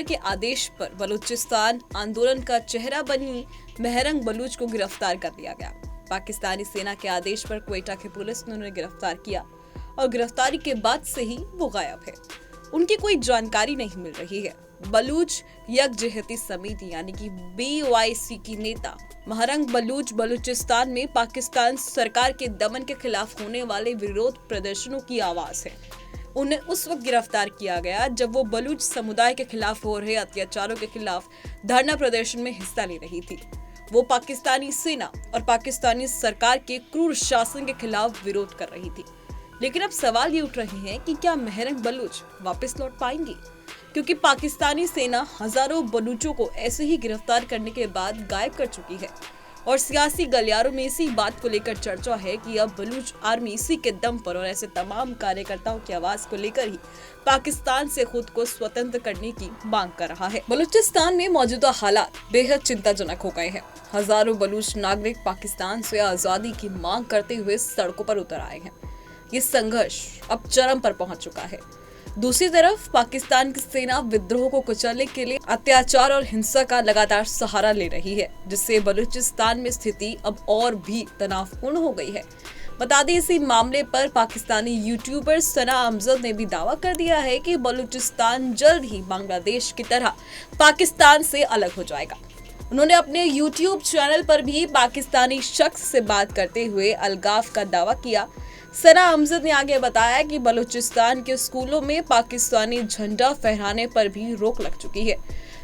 सेना के आदेश पर बलूचिस्तान आंदोलन का चेहरा बनी मेहरंग बलूच को गिरफ्तार कर लिया गया। पाकिस्तानी सेना के आदेश पर क्वेटा की पुलिस ने उन्हें गिरफ्तार किया और गिरफ्तारी के बाद से ही वो गायब है। उनकी कोई जानकारी नहीं मिल रही है। बलूच यकजहती समिति यानी कि BOIC की नेता मेहरंग बलूच बलूचिस्तान में पाकिस्तान सरकार के दमन के खिलाफ होने वाले विरोध प्रदर्शनों की आवाज है। उन्हें उस वक्त गिरफ्तार किया गया जब वो बलूच समुदाय के खिलाफ हो रहे अत्याचारों के खिलाफ धरना प्रदर्शन में हिस्सा ले रही थी। वो पाकिस्तानी सेना और पाकिस्तानी सरकार के क्रूर शासन के खिलाफ विरोध कर रही थी। लेकिन अब सवाल ये उठ रहे हैं कि क्या मेहरंग बलूच वापस लौट पाएंगी, क्योंकि पाकिस्तानी सेना हजारों बलूचों को ऐसे ही गिरफ्तार करने के बाद गायब कर चुकी है और सियासी गलियारों में इसी बात को लेकर चर्चा है कि अब बलूच आर्मी इसी के दम पर और ऐसे तमाम कार्यकर्ताओं की आवाज को लेकर ही पाकिस्तान से खुद को स्वतंत्र करने की मांग कर रहा है। बलूचिस्तान में मौजूदा हालात बेहद चिंताजनक हो गए हैं। हजारों बलूच नागरिक पाकिस्तान से आजादी की मांग करते हुए सड़कों पर उतर आए हैं। ये संघर्ष अब चरम पर पहुंच चुका है। दूसरी तरफ पाकिस्तान की सेना विद्रोह को कुचलने के लिए अत्याचार और हिंसा का लगातार सहारा ले रही है, जिससे बलूचिस्तान में स्थिति अब और भी तनावपूर्ण हो गई है। बता दें, इसी मामले पर पाकिस्तानी यूट्यूबर सना अमजद ने भी दावा कर दिया है कि बलूचिस्तान जल्द ही बांग्लादेश की तरह पाकिस्तान से अलग हो जाएगा। उन्होंने अपने यूट्यूब चैनल पर भी पाकिस्तानी शख्स से बात करते हुए अलगाव का दावा किया। सना अमजद ने आगे बताया कि बलूचिस्तान के स्कूलों में पाकिस्तानी झंडा फहराने पर भी रोक लग चुकी है,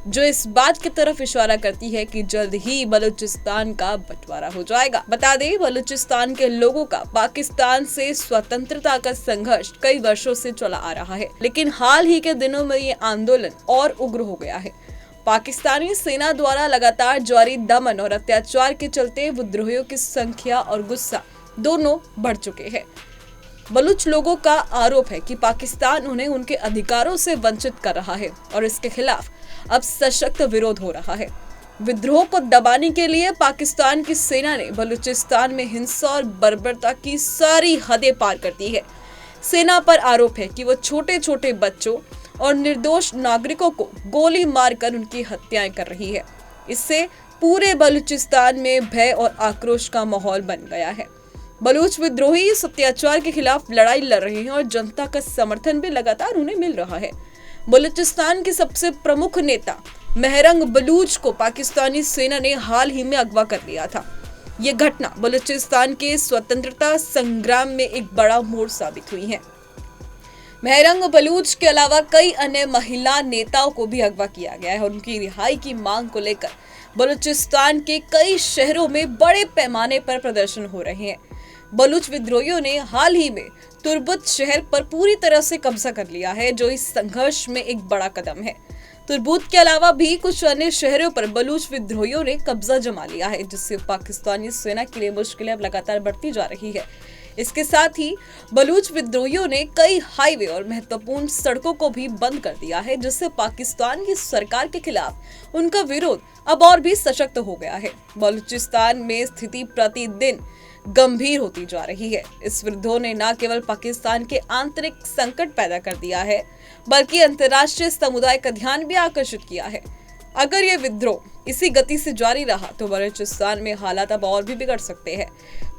जो इस बात की तरफ इशारा करती है कि जल्द ही बलूचिस्तान का बंटवारा हो जाएगा। बता दें, बलूचिस्तान के लोगों का पाकिस्तान से स्वतंत्रता का संघर्ष कई वर्षों से चला आ रहा है, लेकिन हाल ही के दिनों में ये आंदोलन और उग्र हो गया है। पाकिस्तानी सेना द्वारा लगातार जारी दमन और अत्याचार के चलते विद्रोहियों की संख्या और गुस्सा दोनों बढ़ चुके हैं। बलूच लोगों का आरोप है कि पाकिस्तान उन्हें उनके अधिकारों से वंचित कर रहा है और इसके खिलाफ अब सशक्त विरोध हो रहा है। विद्रोह को दबाने के लिए पाकिस्तान की सेना ने बलूचिस्तान में हिंसा और बर्बरता की सारी हदें पार कर दी है। सेना पर आरोप है कि वो छोटे छोटे बच्चों और निर्दोष नागरिकों को गोली मारकर उनकी हत्याएं कर रही है। इससे पूरे बलूचिस्तान में भय और आक्रोश का माहौल बन गया है। बलूच विद्रोही इस अत्याचार के खिलाफ लड़ाई लड़ रहे हैं और जनता का समर्थन भी लगातार उन्हें मिल रहा है। बलूचिस्तान के सबसे प्रमुख नेता मेहरंग बलूच को पाकिस्तानी सेना ने हाल ही में अगवा कर लिया था। ये घटना बलूचिस्तान के स्वतंत्रता संग्राम में एक बड़ा मोड़ साबित हुई है। मेहरंग बलूच के अलावा कई अन्य महिला नेताओं को भी अगवा किया गया है और उनकी रिहाई की मांग को लेकर बलूचिस्तान के कई शहरों में बड़े पैमाने पर प्रदर्शन हो रहे हैं। बलूच विद्रोहियों ने हाल ही में तुर्बत शहर पर पूरी तरह से कब्जा कर लिया है, जो इस संघर्ष में एक बड़ा कदम है। तुर्बत के अलावा भी कुछ अन्य शहरों पर बलूच विद्रोहियों ने कब्जा जमा लिया है, जिससे पाकिस्तानी सेना के लिए मुश्किलें अब लगातार बढ़ती जा रही है। इसके साथ ही बलूच विद्रोहियों ने कई हाईवे और महत्वपूर्ण सड़कों को भी बंद कर दिया है, जिससे पाकिस्तान की सरकार के खिलाफ उनका विरोध अब और भी सशक्त हो गया है। बलूचिस्तान में स्थिति प्रतिदिन गंभीर होती जा रही है। इस विद्रोह ने न केवल पाकिस्तान के आंतरिक संकट पैदा कर दिया है, बल्कि अंतर्राष्ट्रीय समुदाय का ध्यान भी आकर्षित किया है। अगर ये विद्रोह इसी गति से जारी रहा तो बलूचिस्तान में हालात अब और भी बिगड़ सकते हैं।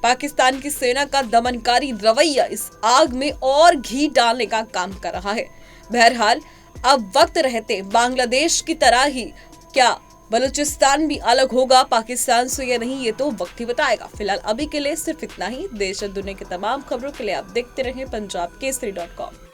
पाकिस्तान की सेना का दमनकारी रवैया इस आग में और घी डालने का काम कर रहा है। बहरहाल, अब वक्त रहते बांग्लादेश की तरह ही क्या बलूचिस्तान भी अलग होगा पाकिस्तान से या नहीं, ये तो वक्त ही बताएगा। फिलहाल अभी के लिए सिर्फ इतना ही। देश और दुनिया की तमाम खबरों के लिए आप देखते रहें पंजाब केसरी.com।